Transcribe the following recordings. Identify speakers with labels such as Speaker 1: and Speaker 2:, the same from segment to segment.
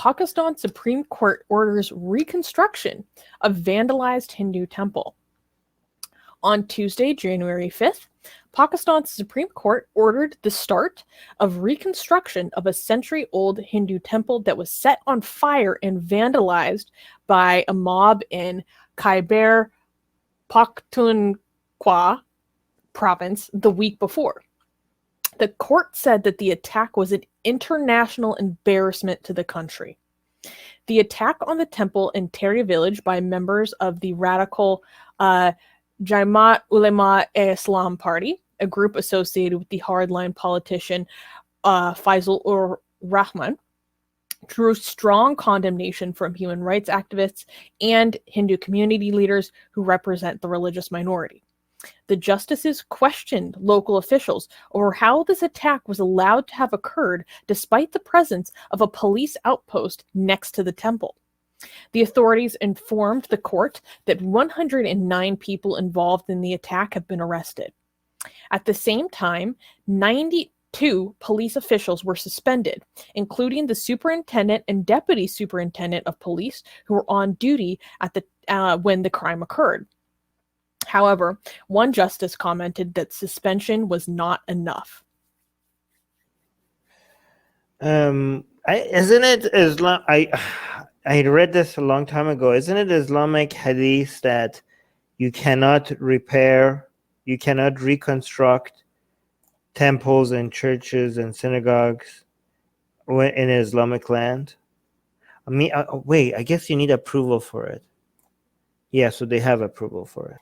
Speaker 1: Pakistan Supreme Court orders reconstruction of vandalized Hindu temple. On Tuesday, January 5th, Pakistan's Supreme Court ordered the start of reconstruction of a century-old Hindu temple that was set on fire and vandalized by a mob in Khyber Pakhtunkhwa province the week before. The court said that the attack was an international embarrassment to the country. The attack on the temple in Terri village by members of the radical Jamiat Ulema-e-Islam party, a group associated with the hardline politician Fazal or Rehman, drew strong condemnation from human rights activists and Hindu community leaders who represent the religious minority. The justices questioned local officials over how this attack was allowed to have occurred despite the presence of a police outpost next to the temple. The authorities informed the court that 109 people involved in the attack have been arrested. At the same time, 92 police officials were suspended, including the superintendent and deputy superintendent of police who were on duty at when the crime occurred. However, one justice commented that suspension was not enough.
Speaker 2: Isn't it Islam? I read this a long time ago. Isn't it Islamic hadith that you cannot repair, you cannot reconstruct temples and churches and synagogues in Islamic land? I mean, wait, I guess you need approval for it. Yeah, so they have approval for it.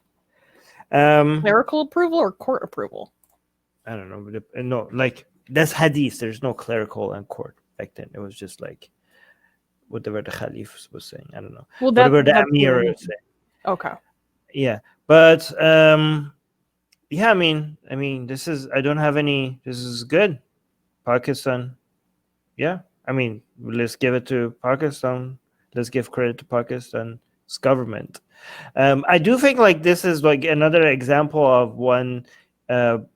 Speaker 1: Clerical approval or court approval?
Speaker 2: I don't know. No, like that's hadith. There's no clerical and court back then. It was just like whatever the Khalif was saying. I don't know.
Speaker 1: Well,
Speaker 2: whatever the Amir was saying.
Speaker 1: Okay.
Speaker 2: Yeah, but yeah, I mean, this is. I don't have any. This is good. Pakistan. Yeah, I mean, let's give it to Pakistan. Let's give credit to Pakistan's government. I do think like this is like another example of one of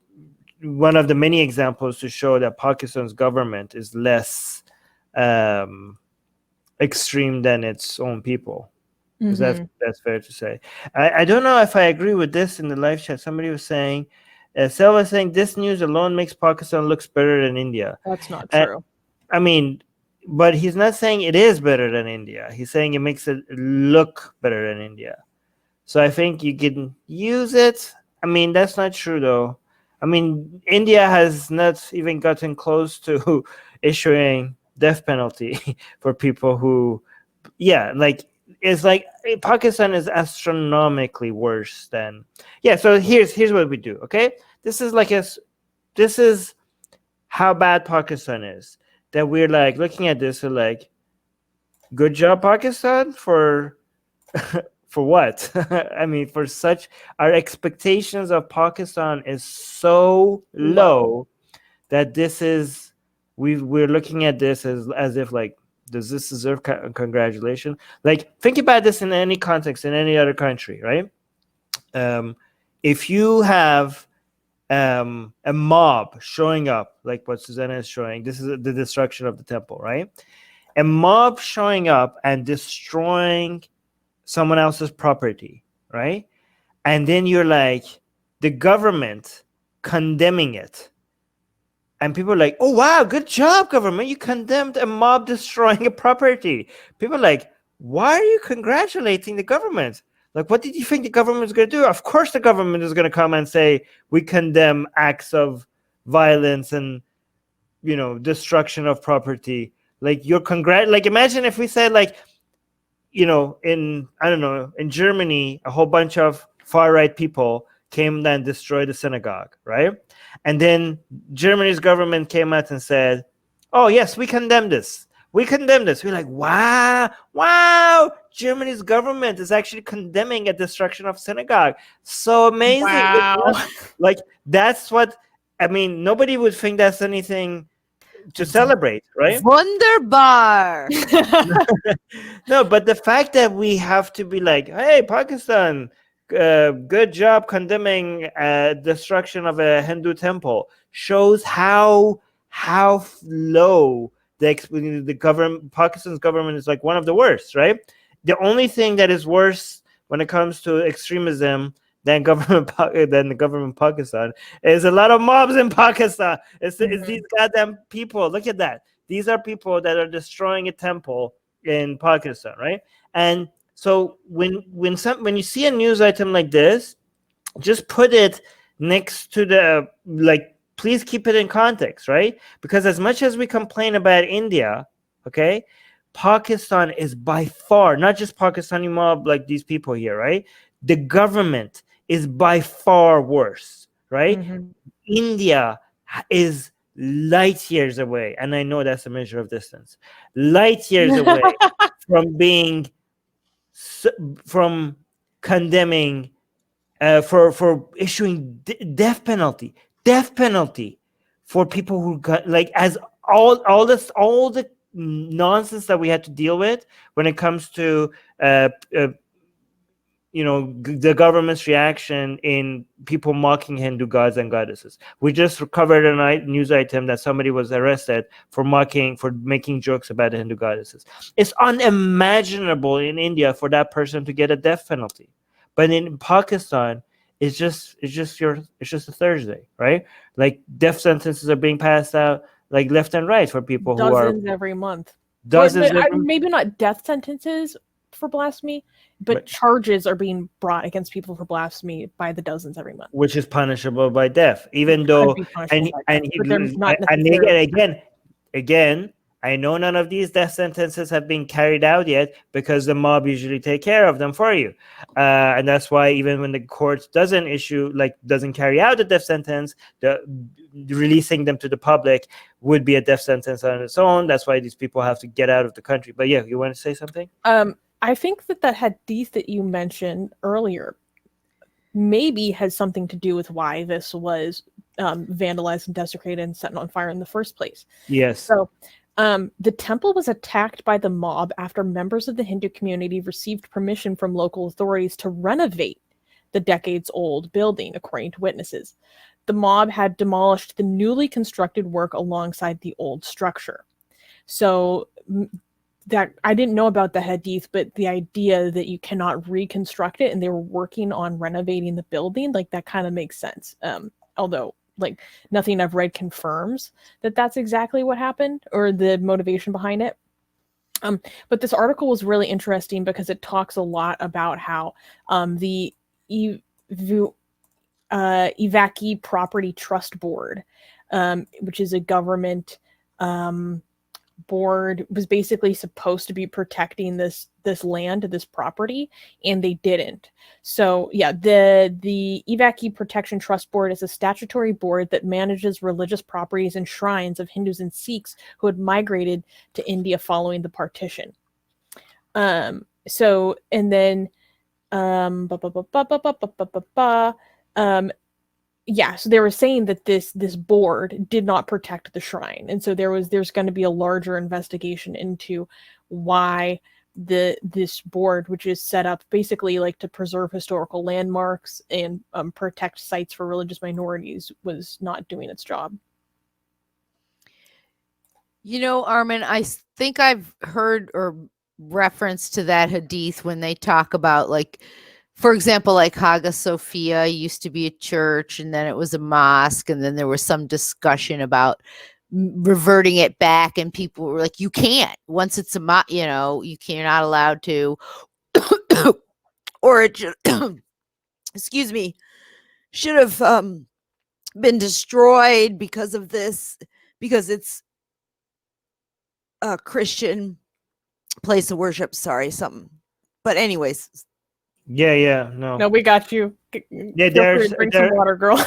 Speaker 2: the many examples to show that Pakistan's government is less extreme than its own people. Mm-hmm. That's fair to say. I don't know if I agree with this in the live chat. Somebody was saying, Selva was saying, this news alone makes Pakistan looks better than India.
Speaker 1: That's not true.
Speaker 2: I mean, but he's not saying it is better than India. He's saying it makes it look better than India. So I think you can use it. I mean, that's not true, though. I mean, India has not even gotten close to issuing death penalty for people who, yeah, like, it's like Pakistan is astronomically worse than, yeah. So here's what we do, okay? This is how bad Pakistan is. That we're like looking at this, we're like, good job, Pakistan, for what? I mean, for such, our expectations of Pakistan is so low that this is, we're looking at this as if like, does this deserve congratulations? Like, think about this in any context, in any other country, right? If you have a mob showing up, like what Susanna is showing, this is the destruction of the temple, right? A mob showing up and destroying someone else's property, right? And then you're like, the government condemning it. And people are like, oh, wow, good job, government. You condemned a mob destroying a property. People are like, why are you congratulating the government? Like, what did you think the government was going to do? Of course the government is going to come and say, we condemn acts of violence and, destruction of property. Like, like, imagine if we said, like, in Germany, a whole bunch of far-right people came and destroyed the synagogue, right? And then Germany's government came out and said, oh, yes, we condemn this. We condemn this. We're like, wow, Germany's government is actually condemning a destruction of synagogue. So amazing.
Speaker 1: Wow.
Speaker 2: Like, that's what, I mean, nobody would think that's anything to celebrate, right?
Speaker 3: Wunderbar.
Speaker 2: No, but the fact that we have to be like, hey, Pakistan, good job condemning destruction of a Hindu temple shows how low the government, Pakistan's government is like one of the worst, right? The only thing that is worse when it comes to extremism than the government Pakistan is a lot of mobs in Pakistan. It's these goddamn people. Look at that. These are people that are destroying a temple in Pakistan, right? And so when you see a news item like this, just put it next to the, like, please keep it in context, right? Because as much as we complain about India, okay, Pakistan is by far, not just Pakistani mob like these people here, right? The government is by far worse, right? India is light years away, and I know that's a measure of distance, light years away from condemning, for issuing death penalty for people who got, like, as all the nonsense that we had to deal with when it comes to the government's reaction in people mocking Hindu gods and goddesses. We just covered a news item that somebody was arrested for making jokes about the Hindu goddesses. It's unimaginable in India for that person to get a death penalty, but in Pakistan, it's just a Thursday, right? Like, death sentences are being passed out like left and right for people
Speaker 1: dozens every month. Maybe not death sentences for blasphemy, but charges are being brought against people for blasphemy by the dozens every month,
Speaker 2: which is punishable by death, even though again, I know none of these death sentences have been carried out yet, because the mob usually take care of them for you, and that's why even when the court doesn't carry out the death sentence, releasing them to the public would be a death sentence on its own. That's why these people have to get out of the country. But yeah, you want to say something?
Speaker 1: I think that hadith that you mentioned earlier maybe has something to do with why this was vandalized and desecrated and set on fire in the first place.
Speaker 2: Yes.
Speaker 1: So the temple was attacked by the mob after members of the Hindu community received permission from local authorities to renovate the decades-old building, according to witnesses. The mob had demolished the newly constructed work alongside the old structure. So that I didn't know about the hadith, but the idea that you cannot reconstruct it and they were working on renovating the building, like, that kind of makes sense. Although, like, nothing I've read confirms that that's exactly what happened or the motivation behind it. But this article was really interesting because it talks a lot about how the Evaki Property Trust Board, which is a government board, was basically supposed to be protecting this land, this property, and they didn't. So yeah, the Evaki Protection Trust Board is a statutory board that manages religious properties and shrines of Hindus and Sikhs who had migrated to India following the partition. So and then yeah, so they were saying that this board did not protect the shrine, and so there's going to be a larger investigation into why this board, which is set up basically like to preserve historical landmarks and protect sites for religious minorities, was not doing its job.
Speaker 3: You know, Armin, I think I've heard or reference to that hadith when they talk about, like, for example, like Hagia Sophia used to be a church and then it was a mosque, and then there was some discussion about reverting it back, and people were like, you can't, once it's a you're not allowed to, or it should, excuse me, should have been destroyed because of this, because it's a Christian place of worship. Sorry, something. But anyways.
Speaker 1: No, we got you.
Speaker 2: Yeah,
Speaker 1: bring some water, girl.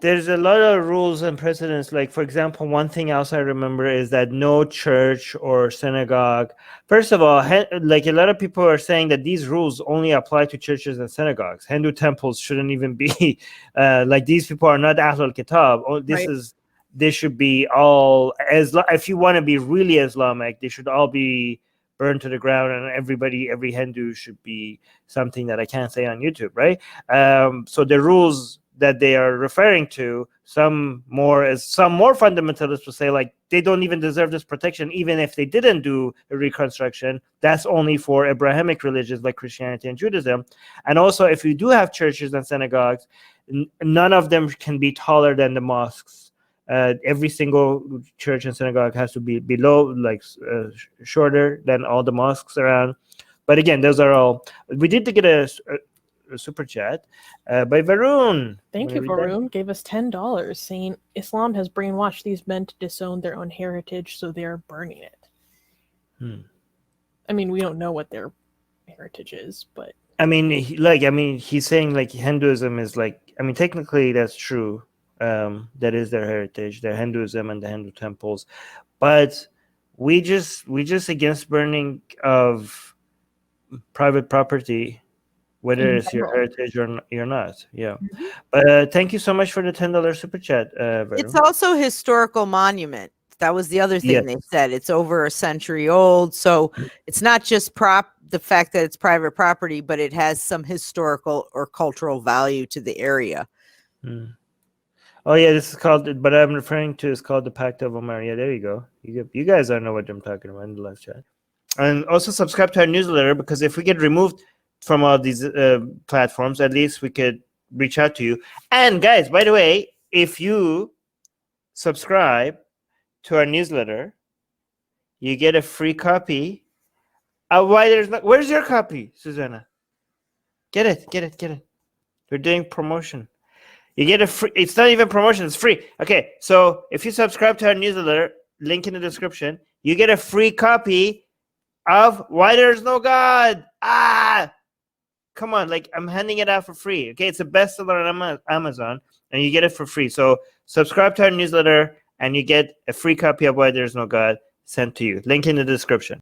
Speaker 2: There's a lot of rules and precedents. Like, for example, one thing else I remember is that no church or synagogue. First of all, like, a lot of people are saying that these rules only apply to churches and synagogues. Hindu temples shouldn't even be like, these people are not Ahlul Kitab. They should be all, if you want to be really Islamic, they should all be burned to the ground, and every Hindu should be something that I can't say on YouTube, right? So the rules that they are referring to, some more fundamentalists will say like they don't even deserve this protection, even if they didn't do a reconstruction. That's only for Abrahamic religions like Christianity and Judaism. And also, if you do have churches and synagogues, none of them can be taller than the mosques. Every single church and synagogue has to be below, shorter than all the mosques around. But again, those are all. We did get a super chat by Varun.
Speaker 1: Thank you, Varun. Gave us $10, saying Islam has brainwashed these men to disown their own heritage, so they are burning it. I mean, we don't know what their heritage is, but
Speaker 2: I mean, he's saying like Hinduism is like. I mean, technically that's true. That is their heritage, their Hinduism and the Hindu temples, but we just against burning of private property, whether it's your heritage or you're not. Yeah. But thank you so much for the $10 super chat.
Speaker 4: It's also a historical monument. That was the other thing they said. It's over a century old, so it's not just the fact that it's private property, but it has some historical or cultural value to the area.
Speaker 2: Oh yeah, this is called. But I'm referring to is called the Pact of Omar. Yeah, there you go. You guys don't know what I'm talking about in the live chat. And also subscribe to our newsletter, because if we get removed from all these platforms, at least we could reach out to you. And guys, by the way, if you subscribe to our newsletter, you get a free copy. Where's your copy, Susanna? Get it. We're doing promotion. You get a free. It's not even promotion. It's free. Okay, so if you subscribe to our newsletter, link in the description, you get a free copy of Why There's No God. Come on, like I'm handing it out for free. Okay, it's a bestseller on Amazon, and you get it for free. So subscribe to our newsletter, and you get a free copy of Why There's No God sent to you. Link in the description.